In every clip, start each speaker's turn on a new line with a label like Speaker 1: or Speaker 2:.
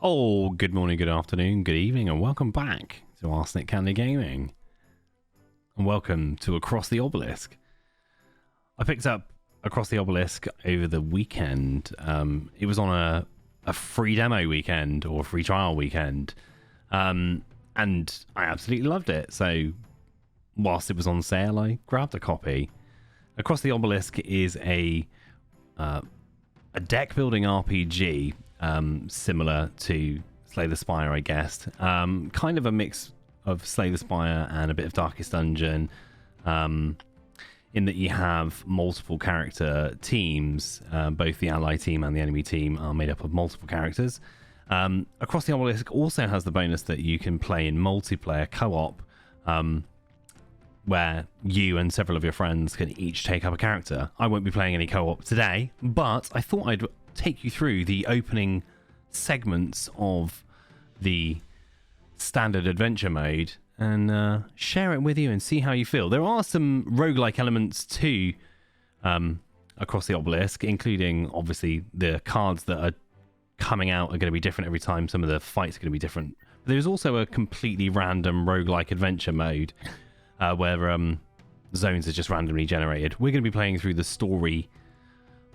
Speaker 1: Oh, good morning, good afternoon, good evening, and welcome back to Arsenic Candy Gaming. And welcome to Across the Obelisk. I picked up Across the Obelisk over the weekend. It was on a free demo weekend, or free trial weekend. And I absolutely loved it. So, whilst it was on sale, I grabbed a copy. Across the Obelisk is a deck building RPG. Similar to Slay the Spire, I guess. Kind of a mix of Slay the Spire and a bit of Darkest Dungeon, in that you have multiple character teams. Both the ally team and the enemy team are made up of multiple characters. Across the Obelisk also has the bonus that you can play in multiplayer co-op, where you and several of your friends can each take up a character. I won't be playing any co-op today, but I thought I'd take you through the opening segments of the standard adventure mode and share it with you and see how you feel. There are some roguelike elements to Across the Obelisk, including obviously the cards that are coming out are going to be different every time. Some of the fights are going to be different. But there's also a completely random roguelike adventure mode where zones are just randomly generated. We're going to be playing through the story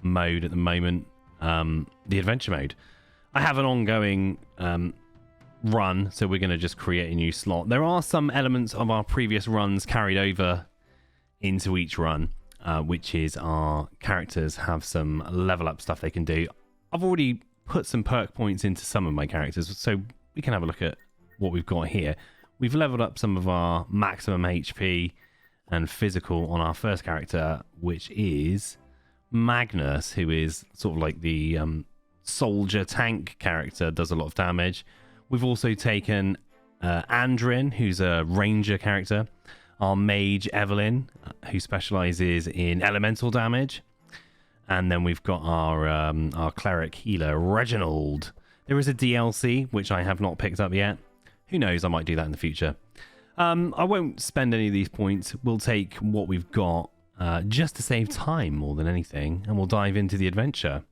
Speaker 1: mode at the moment. The adventure mode. I have an ongoing run, so we're going to just create a new slot. There are some elements of our previous runs carried over into each run, which is our characters have some level up stuff they can do. I've already put some perk points into some of my characters, so we can have a look at what we've got here. We've leveled up some of our maximum HP and physical on our first character, which is Magnus, who is sort of like the soldier tank character, does a lot of damage. We've also taken Andrin, who's a ranger character, our mage Evelyn, who specializes in elemental damage, and then we've got our cleric healer Reginald. There is a DLC which I have not picked up yet. Who knows, I might do that in the future. I won't spend any of these points. We'll take what we've got just to save time more than anything, and we'll dive into the adventure.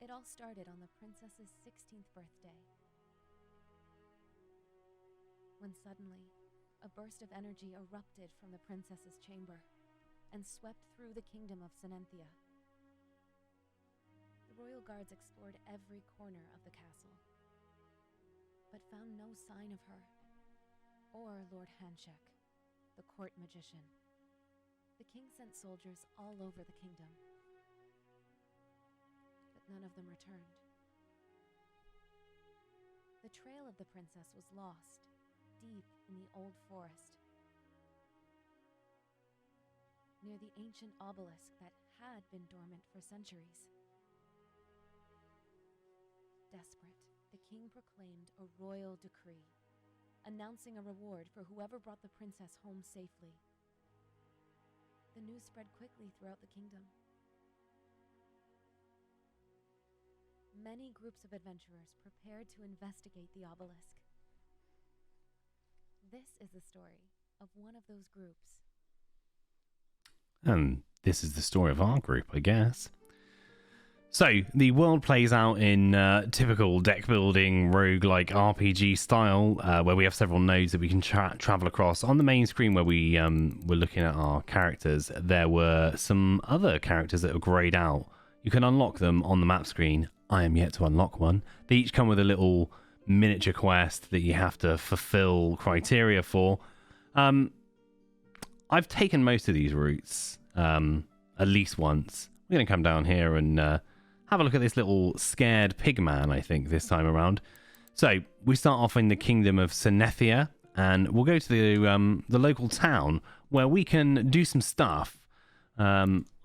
Speaker 2: It all started on the princess's 16th birthday, when suddenly a burst of energy erupted from the princess's chamber and swept through the kingdom of Sinenthia. The royal guards explored every corner of the castle, but found no sign of her or Lord Hanshek, the court magician. The king sent soldiers all over the kingdom, but none of them returned. The trail of the princess was lost deep in the old forest, near the ancient obelisk that had been dormant for centuries. Desperate, the king proclaimed a royal decree, announcing a reward for whoever brought the princess home safely. The news spread quickly throughout the kingdom. Many groups of adventurers prepared to investigate the obelisk. This is the story of one of those groups.
Speaker 1: And this is the story of our group, I guess. So, the world plays out in typical deck building roguelike RPG style, where we have several nodes that we can travel across. On the main screen where we were looking at our characters, there were some other characters that were grayed out. You can unlock them on the map screen. I am yet to unlock one. They each come with a little miniature quest that you have to fulfill criteria for. I've taken most of these routes at least once. We're going to come down here and have a look at this little scared pig man, I think, this time around. So, we start off in the kingdom of Sinenthia, and we'll go to the local town where we can do some stuff.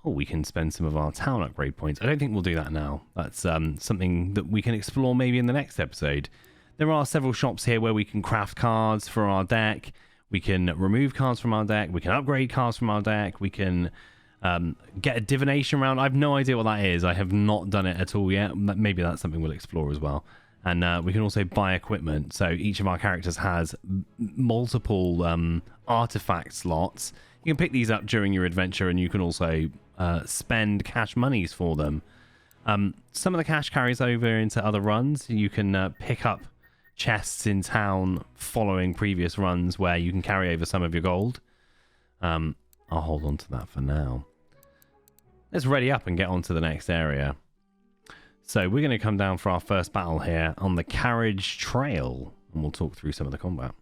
Speaker 1: We can spend some of our town upgrade points. I don't think we'll do that now. That's something that we can explore maybe in the next episode. There are several shops here where we can craft cards for our deck. We can remove cards from our deck. We can upgrade cards from our deck. We can get a divination round. I have no idea what that is. I have not done it at all yet. Maybe that's something we'll explore as well. And we can also buy equipment. So each of our characters has multiple artifact slots. You can pick these up during your adventure, and you can also spend cash monies for them. Some of the cash carries over into other runs. You can pick up chests in town following previous runs where you can carry over some of your gold. I'll hold on to that for now. Let's ready up and get on to the next area. So we're going to come down for our first battle here on the Carriage Trail, and we'll talk through some of the combat.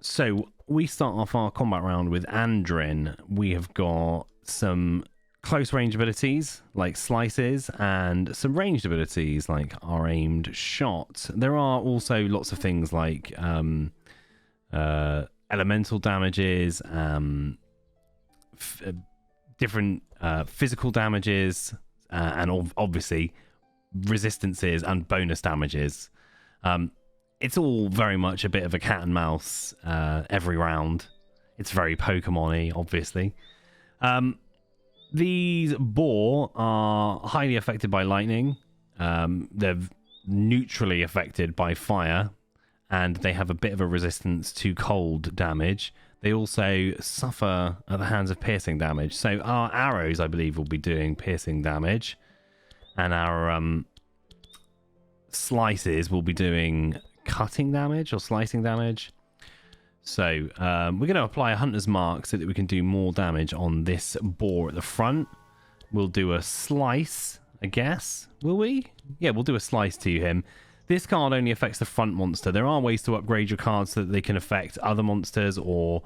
Speaker 1: So we start off our combat round with Andrin. We have got some close range abilities like slices and some ranged abilities like our aimed shot. There are also lots of things like elemental damages, different physical damages, and obviously resistances and bonus damages. It's all very much a bit of a cat and mouse every round. It's very Pokemon-y, obviously. These boar are highly affected by lightning. They're neutrally affected by fire, and they have a bit of a resistance to cold damage. They also suffer at the hands of piercing damage. So our arrows, I believe, will be doing piercing damage, and our slices will be doing cutting damage or slicing damage. So we're going to apply a hunter's mark so that we can do more damage on this boar at the front. We'll do a slice, I guess. Will we? Yeah, we'll do a slice to him. This card only affects the front monster. There are ways to upgrade your cards so that they can affect other monsters, or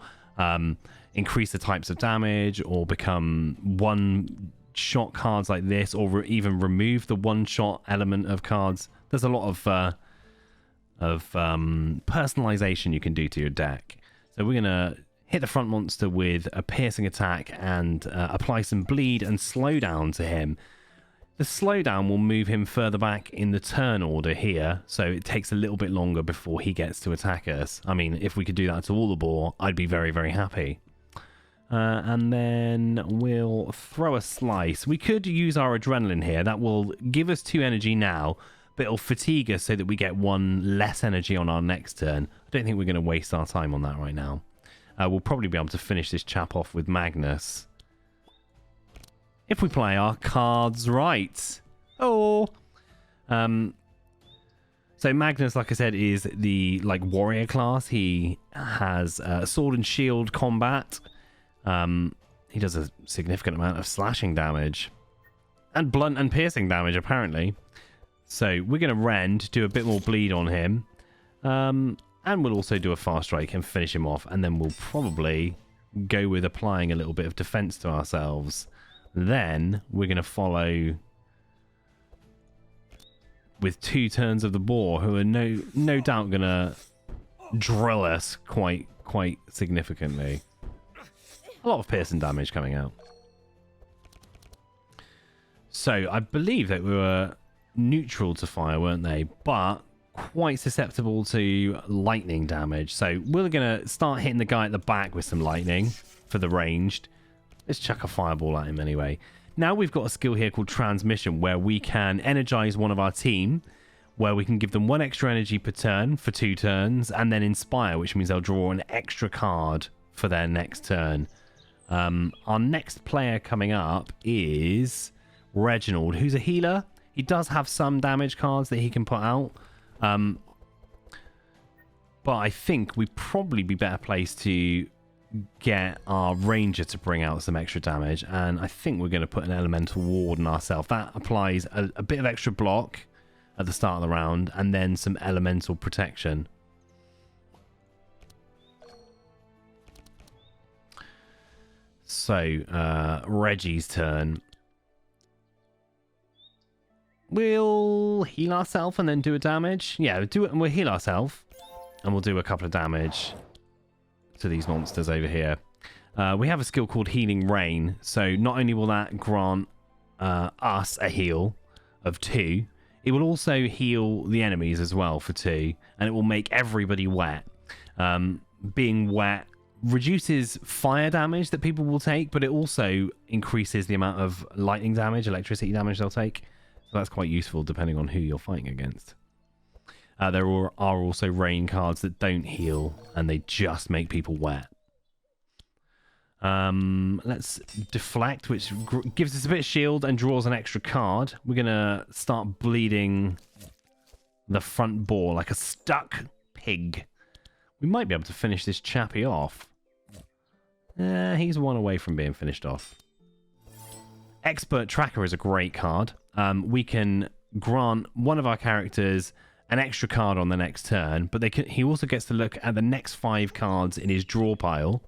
Speaker 1: increase the types of damage, or become one-shot cards like this, or even remove the one-shot element of cards. There's a lot of personalization you can do to your deck. So we're going to hit the front monster with a piercing attack and apply some bleed and slowdown to him. The slowdown will move him further back in the turn order here, so it takes a little bit longer before he gets to attack us. I mean, if we could do that to all the boar, I'd be very, very happy. And then we'll throw a slice. We could use our adrenaline here. That will give us 2 energy now, but it'll fatigue us so that we get 1 less energy on our next turn. I don't think we're going to waste our time on that right now. We'll probably be able to finish this chap off with Magnus if we play our cards right. Oh! So Magnus, like I said, is the warrior class. He has sword and shield combat. He does a significant amount of slashing damage. And blunt and piercing damage, apparently. So we're going to rend, do a bit more bleed on him. And we'll also do a fast strike and finish him off. And then we'll probably go with applying a little bit of defense to ourselves. Then we're going to follow with 2 turns of the boar, who are no doubt going to drill us quite significantly. A lot of piercing damage coming out. So I believe that we were neutral to fire, weren't they? But quite susceptible to lightning damage. So we're going to start hitting the guy at the back with some lightning for the ranged. Let's chuck a fireball at him anyway. Now we've got a skill here called Transmission, where we can energize one of our team, where we can give them 1 extra energy per turn for 2 turns, and then Inspire, which means they'll draw an extra card for their next turn. Our next player coming up is Reginald, who's a healer. He does have some damage cards that he can put out. But I think we'd probably be better placed to get our ranger to bring out some extra damage, and I think we're going to put an elemental ward on ourselves. That applies a bit of extra block at the start of the round, and then some elemental protection. So Reggie's turn. We'll heal ourselves and then do a damage. Yeah, do it, and we'll heal ourselves, and we'll do a couple of damage to these monsters over here. We have a skill called Healing Rain, so not only will that grant us a heal of 2, it will also heal the enemies as well for 2, and it will make everybody wet. Being wet reduces fire damage that people will take, but it also increases the amount of lightning damage, electricity damage they'll take, so that's quite useful depending on who you're fighting against. There are also rain cards that don't heal, and they just make people wet. Let's deflect, which gives us a bit of shield and draws an extra card. We're going to start bleeding the front bore like a stuck pig. We might be able to finish this chappy off. He's one away from being finished off. Expert Tracker is a great card. We can grant one of our characters an extra card on the next turn, but he also gets to look at the next 5 cards in his draw pile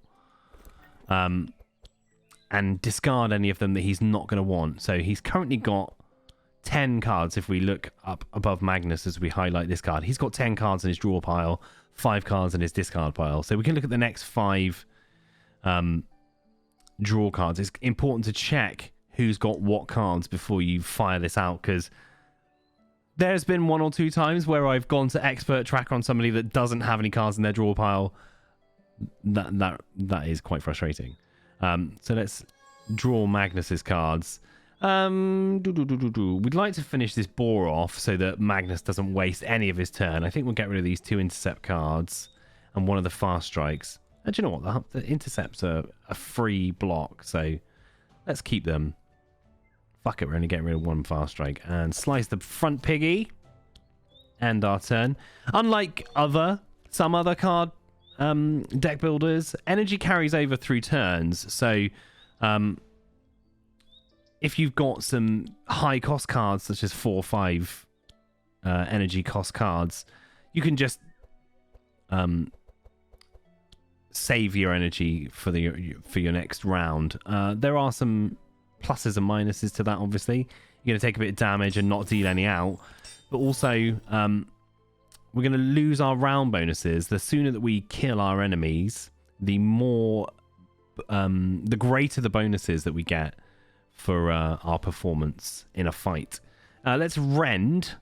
Speaker 1: and discard any of them that he's not going to want. So he's currently got 10 cards. If we look up above Magnus as we highlight this card, he's got 10 cards in his draw pile, 5 cards in his discard pile. So we can look at the next 5 draw cards. It's important to check who's got what cards before you fire this out, because there's been 1 or 2 times where I've gone to Expert Tracker on somebody that doesn't have any cards in their draw pile. That is quite frustrating. So let's draw Magnus's cards. We'd like to finish this boar off so that Magnus doesn't waste any of his turn. I think we'll get rid of these 2 intercept cards and 1 of the fast strikes. And do you know what? The intercepts are a free block, so let's keep them. Fuck it, we're only getting rid of 1 fast strike. And slice the front piggy. End our turn. Unlike some other card deck builders, energy carries over through turns. So if you've got some high cost cards, such as 4 or 5 energy cost cards, you can just save your energy for your next round. There are some pluses and minuses to that, obviously. You're going to take a bit of damage and not deal any out. But also, we're going to lose our round bonuses. The sooner that we kill our enemies, the greater the bonuses that we get for our performance in a fight. Let's rend.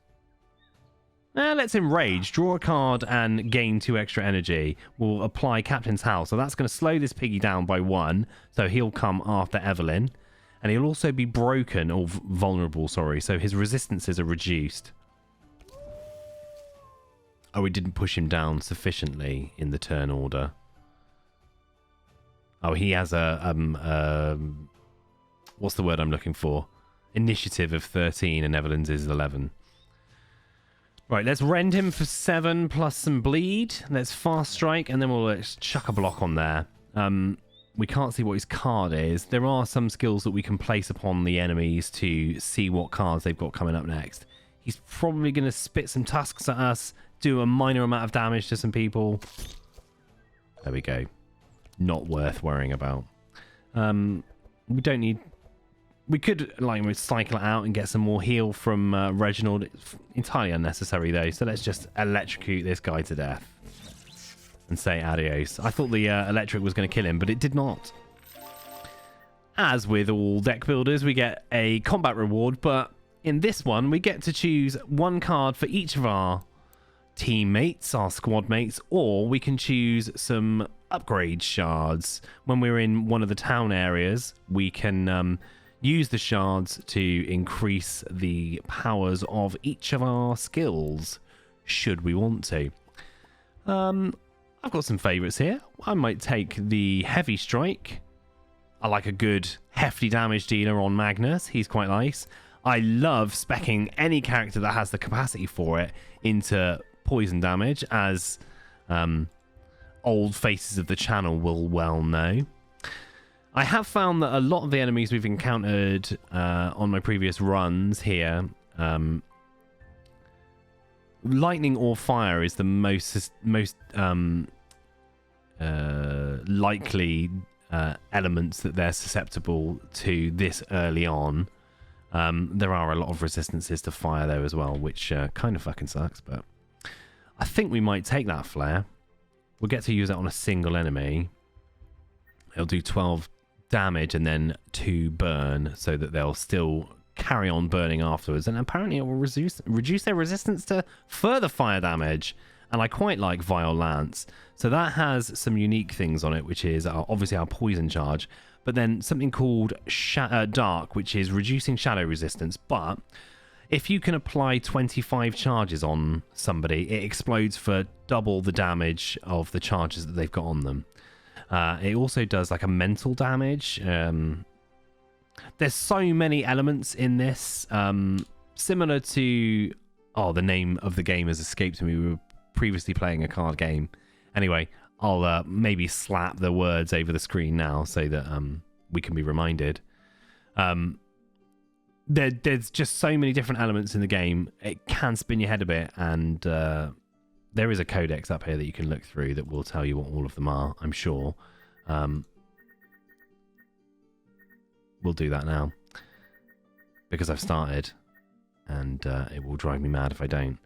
Speaker 1: Let's enrage. Draw a card and gain 2 extra energy. We'll apply Captain's Howl. So that's going to slow this piggy down by 1. So he'll come after Evelyn. And he'll also be broken, or vulnerable, sorry. So his resistances are reduced. Oh, we didn't push him down sufficiently in the turn order. Oh, he has a... what's the word I'm looking for? Initiative of 13 and Evelyn's is 11. Right, let's rend him for 7 plus some bleed. Let's fast strike, and then we'll chuck a block on there. We can't see what his card is. There are some skills that we can place upon the enemies to see what cards they've got coming up next. He's probably going to spit some tusks at us, do a minor amount of damage to some people. There we go. Not worth worrying about. We don't need... We could cycle it out and get some more heal from Reginald. It's entirely unnecessary, though. So let's just electrocute this guy to death and say adios. I thought the electric was going to kill him, but it did not. As with all deck builders, we get a combat reward, but in this one, we get to choose 1 card for each of our teammates, our squad mates, or we can choose some upgrade shards. When we're in one of the town areas, we can use the shards to increase the powers of each of our skills, should we want to. I've got some favourites here. I might take the heavy strike. I like a good hefty damage dealer on Magnus. He's quite nice. I love speccing any character that has the capacity for it into poison damage, as old faces of the channel will well know. I have found that a lot of the enemies we've encountered on my previous runs here, lightning or fire is the most likely elements that they're susceptible to this early on. There are a lot of resistances to fire though as well, which kind of fucking sucks, but I think we might take that flare. We'll get to use it on a single enemy. It'll do 12 damage and then 2 burn, so that they'll still carry on burning afterwards, and apparently it will reduce their resistance to further fire damage. And I quite like Vile Lance, so that has some unique things on it, which is obviously our poison charge, but then something called Dark, which is reducing shadow resistance. But if you can apply 25 charges on somebody, it explodes for double the damage of the charges that they've got on them. It also does like a mental damage. There's so many elements in this. Similar to... Oh, the name of the game has escaped me. We were previously playing a card game. Anyway, I'll maybe slap the words over the screen now so that we can be reminded. There's just so many different elements in the game. It can spin your head a bit, and there is a codex up here that you can look through that will tell you what all of them are, I'm sure. We'll do that now because I've started, and it will drive me mad if I don't.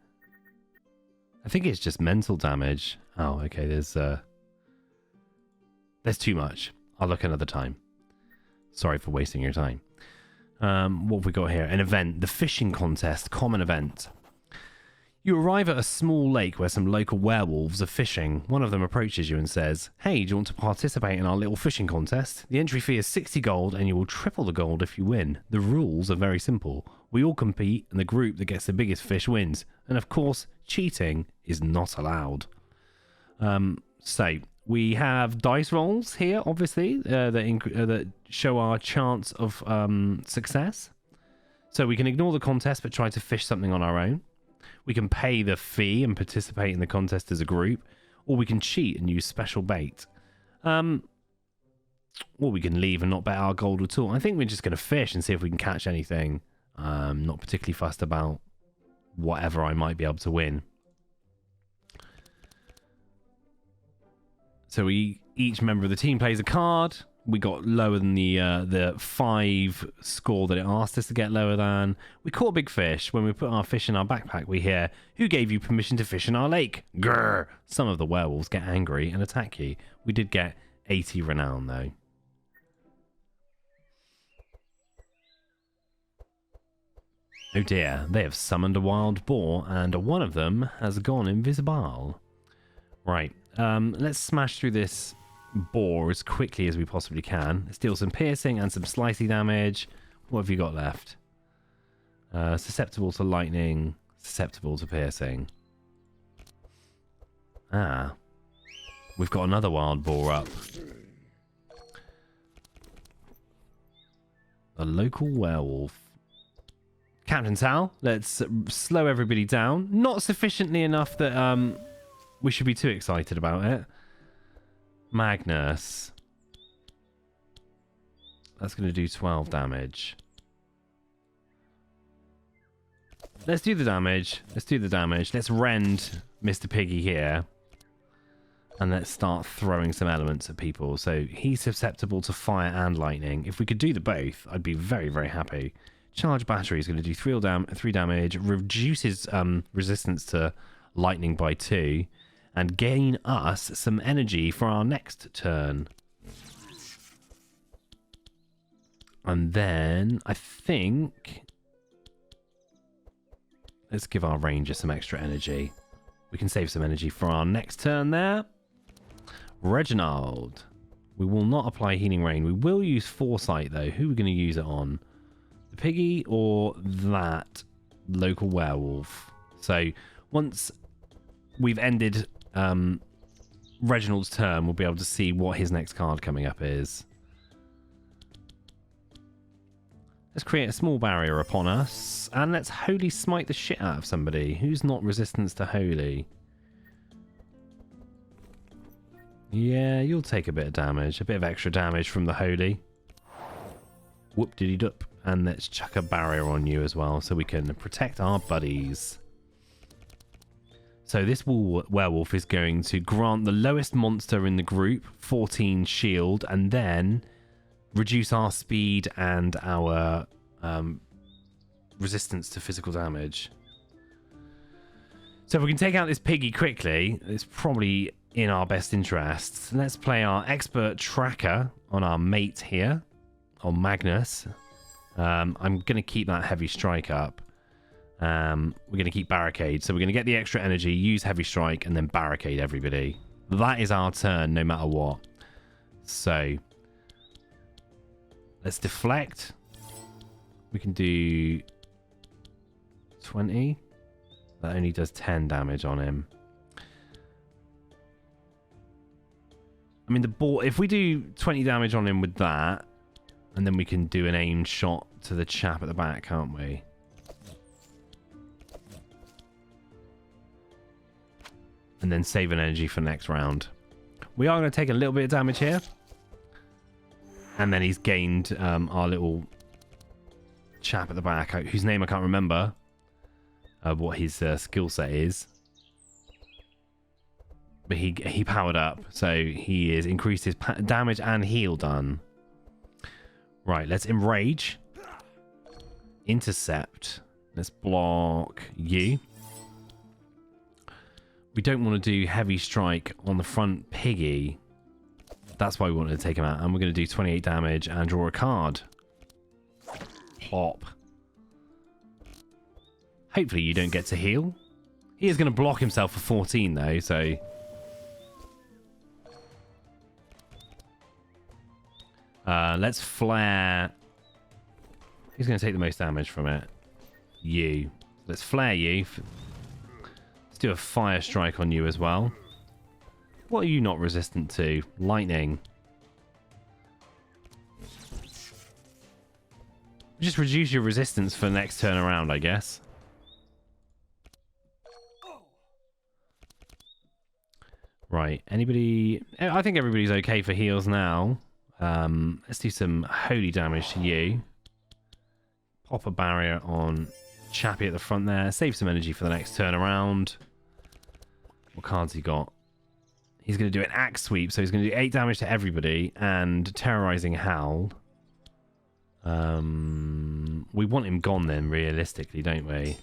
Speaker 1: I think it's just mental damage. Oh, okay, there's too much. I'll look another time. Sorry for wasting your time. What have we got here? An event. The fishing contest. Common event. You arrive at a small lake where some local werewolves are fishing. One of them approaches you and says, "Hey, do you want to participate in our little fishing contest? The entry fee is 60 gold and you will triple the gold if you win. The rules are very simple. We all compete and the group that gets the biggest fish wins. And of course, cheating is not allowed." So we have dice rolls here, obviously, that show our chance of success. So we can ignore the contest but try to fish something on our own. We can pay the fee and participate in the contest as a group, or we can cheat and use special bait. Or we can leave and not bet our gold at all. I think we're just going to fish and see if we can catch anything. Not particularly fussed about whatever I might be able to win. So each member of the team plays a card. We got lower than the 5 score that it asked us to get lower than. We caught a big fish. When we put our fish in our backpack, we hear, "Who gave you permission to fish in our lake?" Grr! Some of the werewolves get angry and attack you. We did get 80 renown, though. Oh dear, they have summoned a wild boar, and one of them has gone invisible. Right, let's smash through this boar as quickly as we possibly can. Let's deal some piercing and some slicey damage. What have you got left? Susceptible to lightning, susceptible to piercing. Ah, we've got another wild boar up. A local werewolf. Captain Tal, let's slow everybody down. Not sufficiently enough that we should be too excited about it. Magnus. That's going to do 12 damage. Let's do the damage. Let's rend Mr. Piggy here. And let's start throwing some elements at people. So he's susceptible to fire and lightning. If we could do the both, I'd be very, very happy. Charge battery is going to do 3 damage. Reduces resistance to lightning by 2. And gain us some energy for our next turn. And then, I think... Let's give our ranger some extra energy. We can save some energy for our next turn there. Reginald. We will not apply Healing Rain. We will use Foresight, though. Who are we going to use it on? The piggy or that local werewolf? So, once we've ended... Reginald's turn, we'll be able to see what his next card coming up is. Let's create a small barrier upon us, and let's Holy Smite the shit out of somebody. Who's not resistance to Holy? Yeah, you'll take a bit of damage, a bit of extra damage from the Holy. Whoop-diddy-dup. And let's chuck a barrier on you as well, so we can protect our buddies. So this werewolf is going to grant the lowest monster in the group 14 shield, and then reduce our speed and our resistance to physical damage. So if we can take out this piggy quickly, it's probably in our best interests. Let's play our expert tracker on our mate here, on Magnus. I'm going to keep that heavy strike up. We're going to keep barricade, so we're going to get the extra energy, use heavy strike, and then barricade everybody. That is our turn no matter what. So let's deflect. We can do 20. That only does 10 damage on him. I mean, the ball... If we do 20 damage on him with that, and then we can do an aimed shot to the chap at the back, can't we? And then save an energy for next round. We are going to take a little bit of damage here. And then he's gained our little chap at the back, whose name I can't remember. What his skill set is. But he powered up. So he is increased his damage and heal done. Right, let's enrage. Intercept. Let's block you. We don't want to do heavy strike on the front piggy. That's why we wanted to take him out. And we're going to do 28 damage and draw a card. Plop. Hopefully you don't get to heal. He is going to block himself for 14 though, so... let's flare... Who's going to take the most damage from it? You. Let's flare you. Let's do a fire strike on you as well. What are you not resistant to? Lightning. Just reduce your resistance for next turn around, I guess. Right. Anybody... I think everybody's okay for heals now. Let's do some holy damage to you. Pop a barrier on Chappie at the front there. Save some energy for the next turn around. What cards he got? He's going to do an axe sweep, so he's going to do 8 damage to everybody and terrorizing Howl. We want him gone then, realistically, don't we?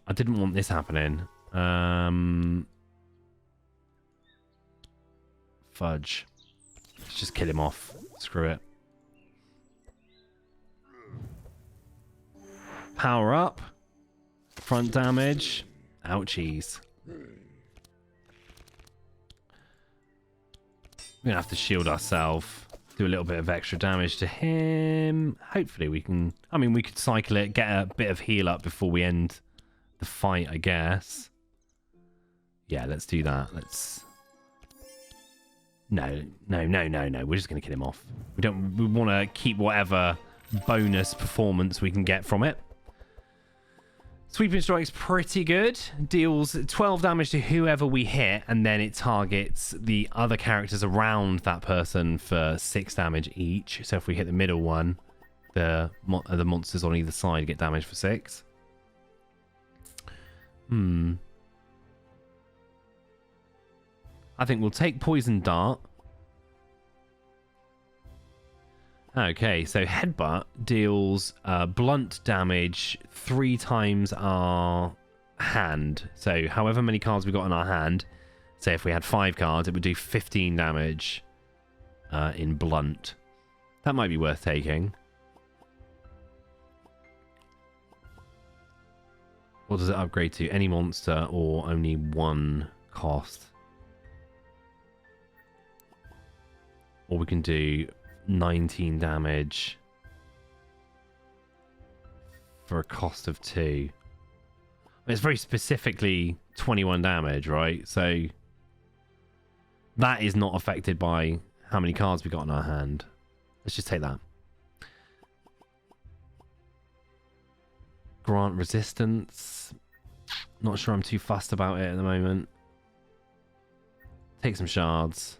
Speaker 1: I didn't want this happening. Fudge. Let's just kill him off. Screw it. Power up. Front damage. Ouchies. We're going to have to shield ourselves. Do a little bit of extra damage to him. Hopefully we can... I mean, we could cycle it, get a bit of heal up before we end the fight, I guess. Yeah, let's do that. Let's... No. We're just going to kill him off. We want to keep whatever bonus performance we can get from it. Sweeping Strike's pretty good. Deals 12 damage to whoever we hit, and then it targets the other characters around that person for 6 damage each. So if we hit the middle one, the monsters on either side get damage for 6. I think we'll take Poison Dart. Okay, so Headbutt deals blunt damage 3 times our hand. So however many cards we got in our hand, say if we had 5 cards, it would do 15 damage in blunt. That might be worth taking. What does it upgrade to? Any monster or only 1 cost? Or we can do 19 damage for a cost of 2. It's very specifically 21 damage, right? So that is not affected by how many cards we got in our hand. Let's just take that. Grant resistance. Not sure I'm too fussed about it at the moment. Take some shards.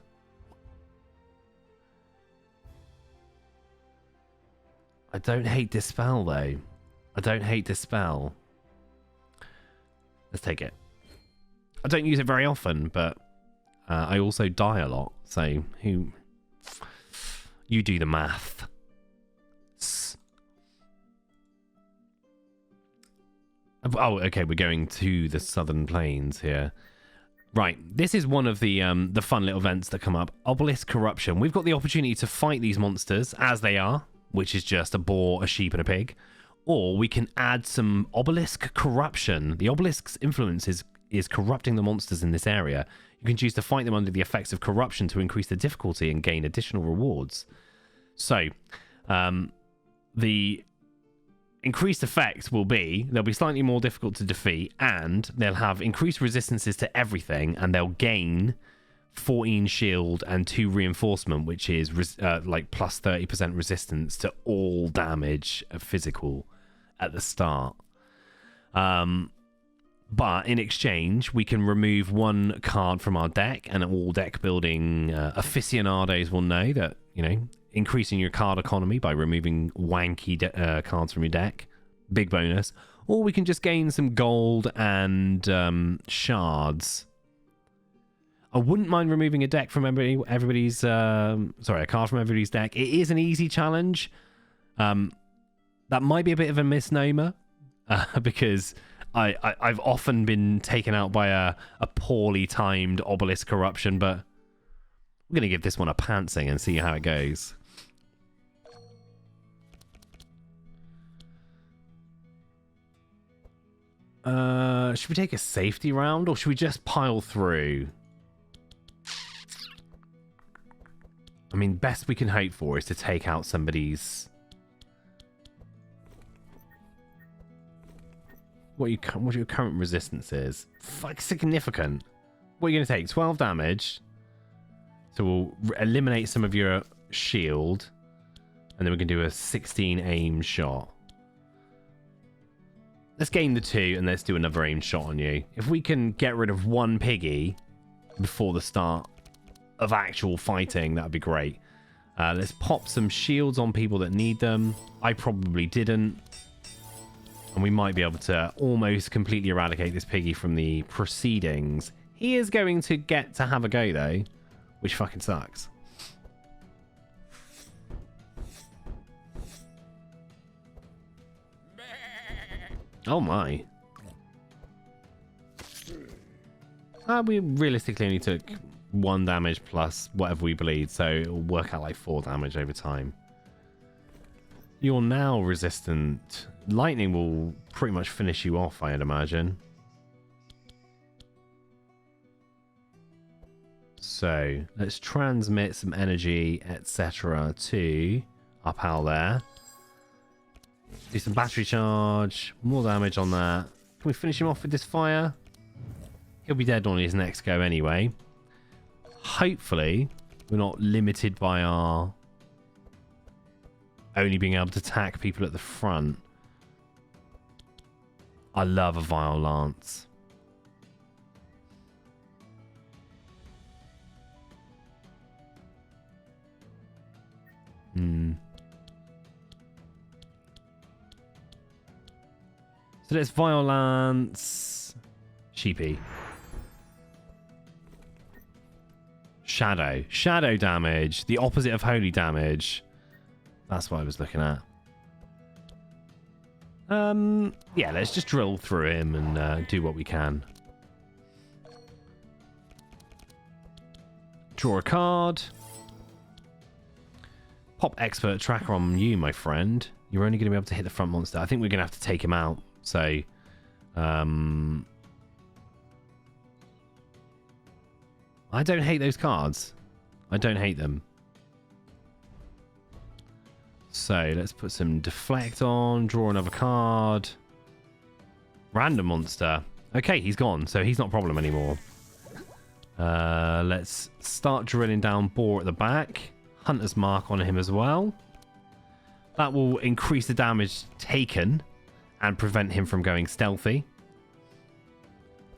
Speaker 1: I don't hate Dispel, though. I don't hate Dispel. Let's take it. I don't use it very often, but I also die a lot. So, who... You do the math. Oh, okay, we're going to the Southern Plains here. Right, this is one of the fun little events that come up. Obelisk Corruption. We've got the opportunity to fight these monsters as they are, which is just a boar, a sheep, and a pig. Or we can add some Obelisk Corruption. The Obelisk's influence is corrupting the monsters in this area. You can choose to fight them under the effects of corruption to increase the difficulty and gain additional rewards. So, the increased effects will be they'll be slightly more difficult to defeat, and they'll have increased resistances to everything, and they'll gain 14 shield and 2 reinforcement, which is like plus 30% resistance to all damage of physical at the start. But in exchange, we can remove 1 card from our deck, and all deck building aficionados will know that, you know, increasing your card economy by removing wanky cards from your deck, big bonus. Or we can just gain some gold and shards. I wouldn't mind removing a deck from everybody's a card from everybody's deck. It is an easy challenge. That might be a bit of a misnomer because I've often been taken out by a poorly timed Obelisk corruption, but we're going to give this one a pantsing and see how it goes. Should we take a safety round, or should we just pile through? I mean, best we can hope for is to take out somebody's... What your current resistance is? Like, significant. What are you going to take? 12 damage. So we'll eliminate some of your shield. And then we can do a 16 aim shot. Let's gain the 2 and let's do another aim shot on you. If we can get rid of 1 piggy before the start of actual fighting, that would be great. Let's pop some shields on people that need them. I probably didn't. And we might be able to almost completely eradicate this piggy from the proceedings. He is going to get to have a go, though, which fucking sucks. Oh my. We realistically only took 1 damage plus whatever we bleed, so it'll work out like 4 damage over time. You're now resistant. Lightning will pretty much finish you off, I'd imagine. So let's transmit some energy, etc. to our pal there. Do some battery charge. More damage on that. Can we finish him off with this fire? He'll be dead on his next go anyway. Hopefully, we're not limited by our only being able to attack people at the front. I love a Vile Lance. So let's Vile Lance. Sheepy. Shadow. Shadow damage. The opposite of holy damage. That's what I was looking at. Yeah, let's just drill through him and do what we can. Draw a card. Pop expert tracker on you, my friend. You're only going to be able to hit the front monster. I think we're going to have to take him out. So, I don't hate those cards. I don't hate them. So, let's put some deflect on. Draw another card. Random monster. Okay, he's gone. So, he's not a problem anymore. Let's start drilling down Boar at the back. Hunter's Mark on him as well. That will increase the damage taken and prevent him from going stealthy.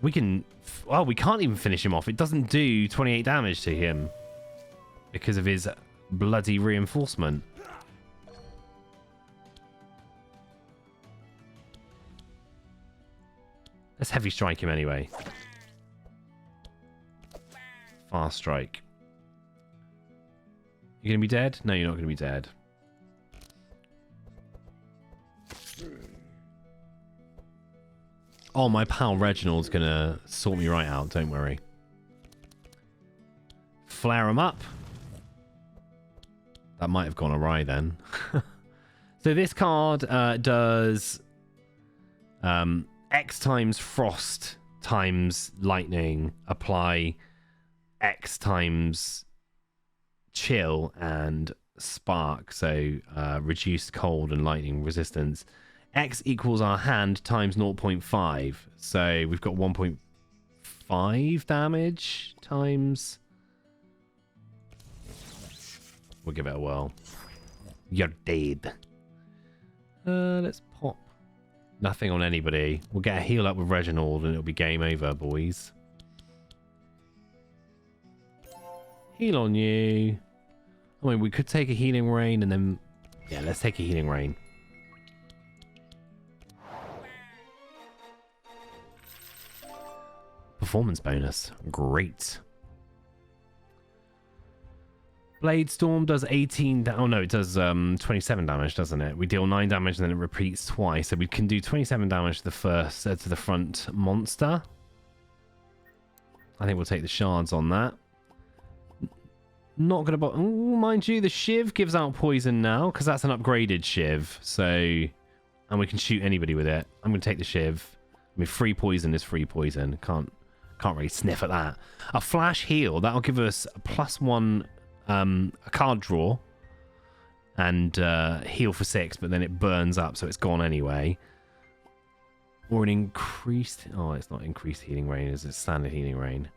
Speaker 1: We can... Well, we can't even finish him off. It doesn't do 28 damage to him because of his bloody reinforcement. Let's heavy strike him anyway. Fast strike. You're going to be dead? No, you're not going to be dead. Oh, my pal Reginald's going to sort me right out. Don't worry. Flare him up. That might have gone awry then. So this card does X times frost times lightning. Apply X times chill and spark. So reduced cold and lightning resistance. X equals our hand times 0.5. So we've got 1.5 damage times... We'll give it a whirl. You're dead. Let's pop. Nothing on anybody. We'll get a heal up with Reginald and it'll be game over, boys. Heal on you. I mean, we could take a healing rain and then... Yeah, let's take a healing rain. Performance bonus. Great. Blade Storm does 18... Oh, no, it does 27 damage, doesn't it? We deal 9 damage and then it repeats twice. So we can do 27 damage to the first, to the front monster. I think we'll take the shards on that. Not going to... mind you, the Shiv gives out poison now, because that's an upgraded Shiv. So... And we can shoot anybody with it. I'm going to take the Shiv. I mean, free poison is free poison. Can't really sniff at that. A flash heal, that'll give us a +1... a card draw and heal for 6, but then it burns up, so it's gone anyway. Or an increased... Oh, it's not increased healing rain, is it? Standard healing rain.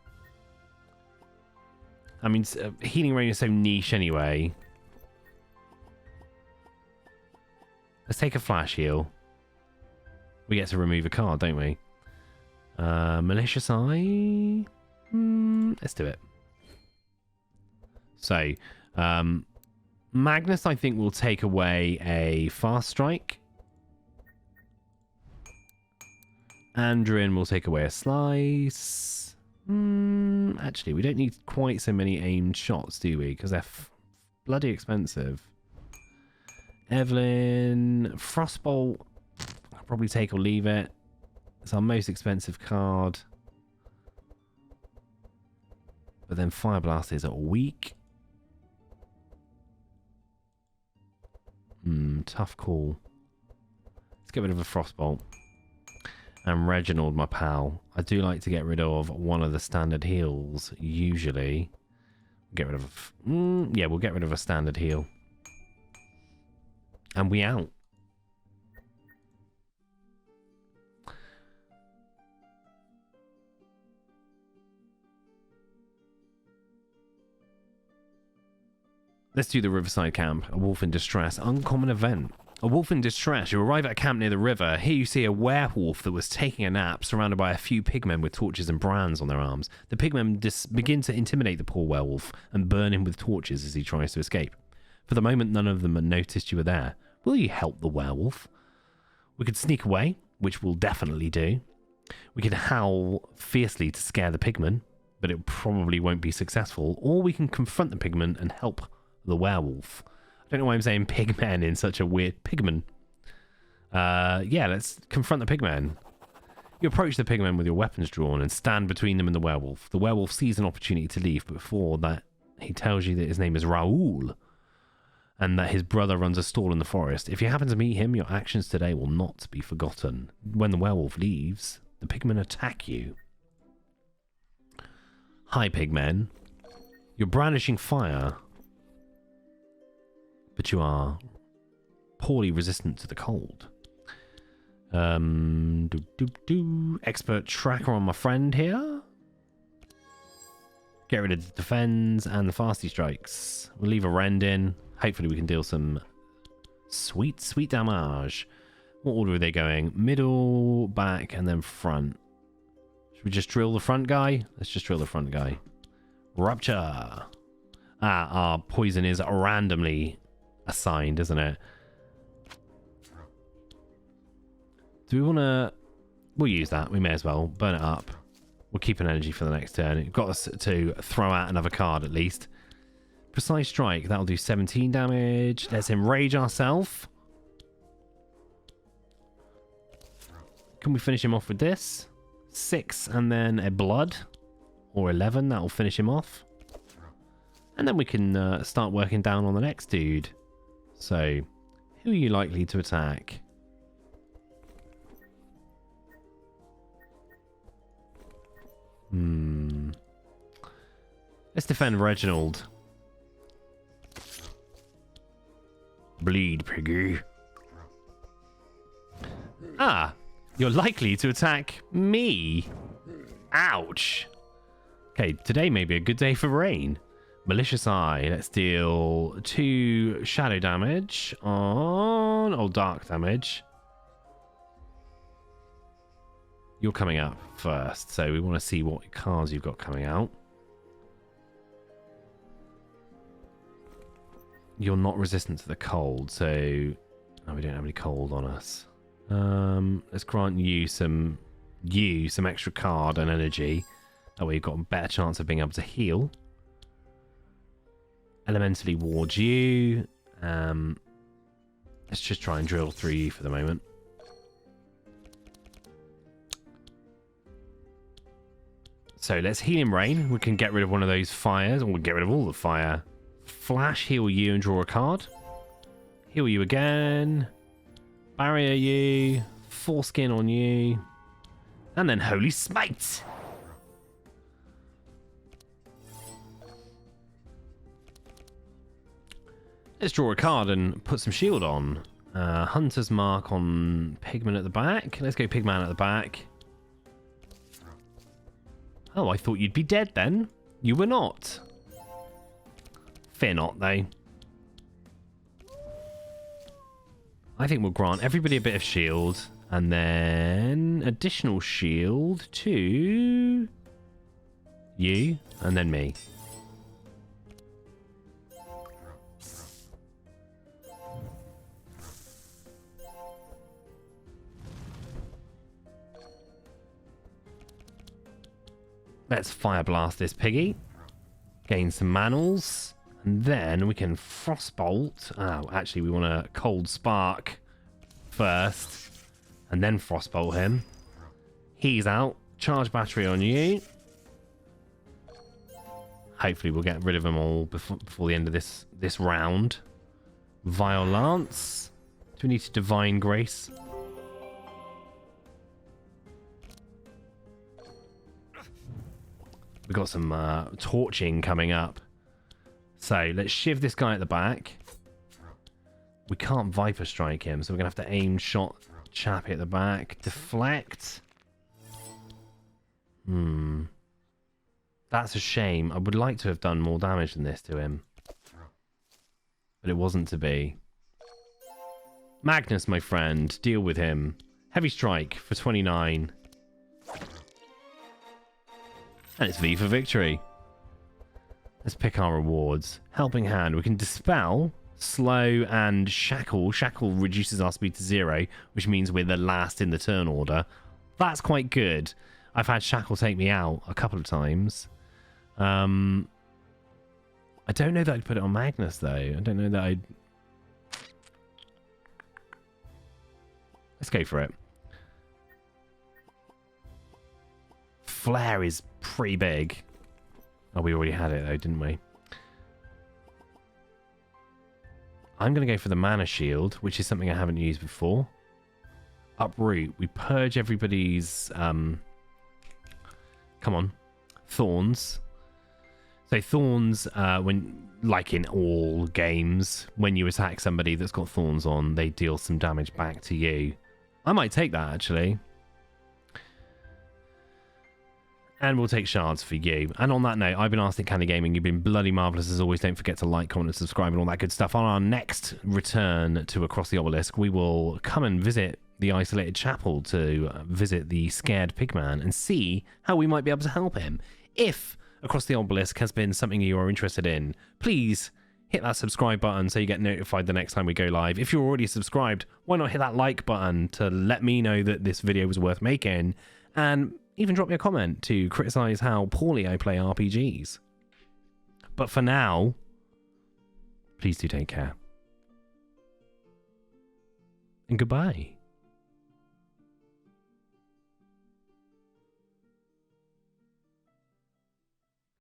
Speaker 1: I mean, healing rain is so niche anyway. Let's take a flash heal. We get to remove a card, don't we? Malicious Eye... let's do it. So, Magnus, I think, will take away a Fast Strike. Andrin will take away a Slice. Actually, we don't need quite so many aimed shots, do we? Because they're bloody expensive. Evelyn, Frostbolt, I'll probably take or leave it. It's our most expensive card. But then Fire Blast is weak. Tough call. Let's get rid of a Frostbolt. And Reginald, my pal. I do like to get rid of one of the standard heals, usually. Get rid of... yeah, we'll get rid of a standard heal. And we out. Let's do the Riverside Camp. A wolf in distress. Uncommon event. A wolf in distress. You arrive at a camp near the river. Here you see a werewolf that was taking a nap, surrounded by a few pigmen with torches and brands on their arms. The pigmen begin to intimidate the poor werewolf and burn him with torches as he tries to escape. For the moment, none of them had noticed you were there. Will you help the werewolf? We could sneak away, which we'll definitely do. We could howl fiercely to scare the pigmen, but it probably won't be successful. Or we can confront the pigmen and help the werewolf. I don't know why I'm saying pigmen in such a weird... Pigmen. Yeah, let's confront the pigmen. You approach the pigmen with your weapons drawn and stand between them and the werewolf. The werewolf sees an opportunity to leave, but before that, he tells you that his name is Raoul and that his brother runs a stall in the forest. If you happen to meet him, your actions today will not be forgotten. When the werewolf leaves, the pigmen attack you. Hi, pigmen. You're brandishing fire, but you are poorly resistant to the cold. Expert tracker on my friend here. Get rid of the defends and the fasty strikes. We'll leave a rend in. Hopefully we can deal some sweet damage. What order are they going? Middle, back, and then front. Should we just drill the front guy? Let's just drill the front guy. Rupture. Our poison is randomly assigned, isn't it? Do we want to... We'll use that. We may as well. Burn it up. We'll keep an energy for the next turn. It got us to throw out another card at least. Precise Strike. That'll do 17 damage. Let's enrage ourselves. Can we finish him off with this? 6 and then a blood. Or 11. That'll finish him off. And then we can start working down on the next dude. So, who are you likely to attack? Let's defend Reginald. Bleed, piggy. Ah, you're likely to attack me. Ouch. Okay, today may be a good day for rain. Malicious Eye. Let's deal 2 shadow damage on... Oh, dark damage. You're coming up first, so we want to see what cards you've got coming out. You're not resistant to the cold, so... Oh, we don't have any cold on us. Let's grant you some extra card and energy. That way you've got a better chance of being able to heal. Elementally ward you. Let's just try and drill through you for the moment. So let's Healing Rain. We can get rid of one of those fires, or we'll get rid of all the fire. Flash, heal you and draw a card. Heal you again. Barrier you. Foreskin on you. And then Holy Smite. Let's draw a card and put some shield on. Hunter's Mark on Pigman at the back. Let's go Pigman at the back. Oh, I thought you'd be dead then. You were not. Fear not, though. I think we'll grant everybody a bit of shield. And then additional shield to you. And then me. Let's Fire Blast this piggy. Gain some manals. And then we can Frostbolt. Oh, actually, we want a Cold Spark first. And then Frostbolt him. He's out. Charge battery on you. Hopefully we'll get rid of them all before the end of this round. Vile Lance. Do we need to Divine Grace? We've got some torching coming up. So let's shiv this guy at the back. We can't Viper Strike him, so we're going to have to aim shot Chappie at the back. Deflect. That's a shame. I would like to have done more damage than this to him. But it wasn't to be. Magnus, my friend. Deal with him. Heavy Strike for 29. And it's V for victory. Let's pick our rewards. Helping Hand. We can Dispel, Slow, and Shackle. Shackle reduces our speed to 0, which means we're the last in the turn order. That's quite good. I've had Shackle take me out a couple of times. I don't know that I'd put it on Magnus, though. I don't know that I'd... Let's go for it. Flare is pretty big. Oh, we already had it, though, didn't we? I'm going to go for the Mana Shield, which is something I haven't used before. Uproot. We purge everybody's... come on. Thorns. So thorns, when, like in all games, when you attack somebody that's got thorns on, they deal some damage back to you. I might take that, actually. And we'll take shards for you. And on that note, I've been Arsenic Candy Gaming. You've been bloody marvellous as always. Don't forget to like, comment, and subscribe and all that good stuff. On our next return to Across the Obelisk, we will come and visit the isolated chapel to visit the scared pigman and see how we might be able to help him. If Across the Obelisk has been something you are interested in, please hit that subscribe button so you get notified the next time we go live. If you're already subscribed, why not hit that like button to let me know that this video was worth making, and even drop me a comment to criticize how poorly I play RPGs. But for now, please do take care. And goodbye.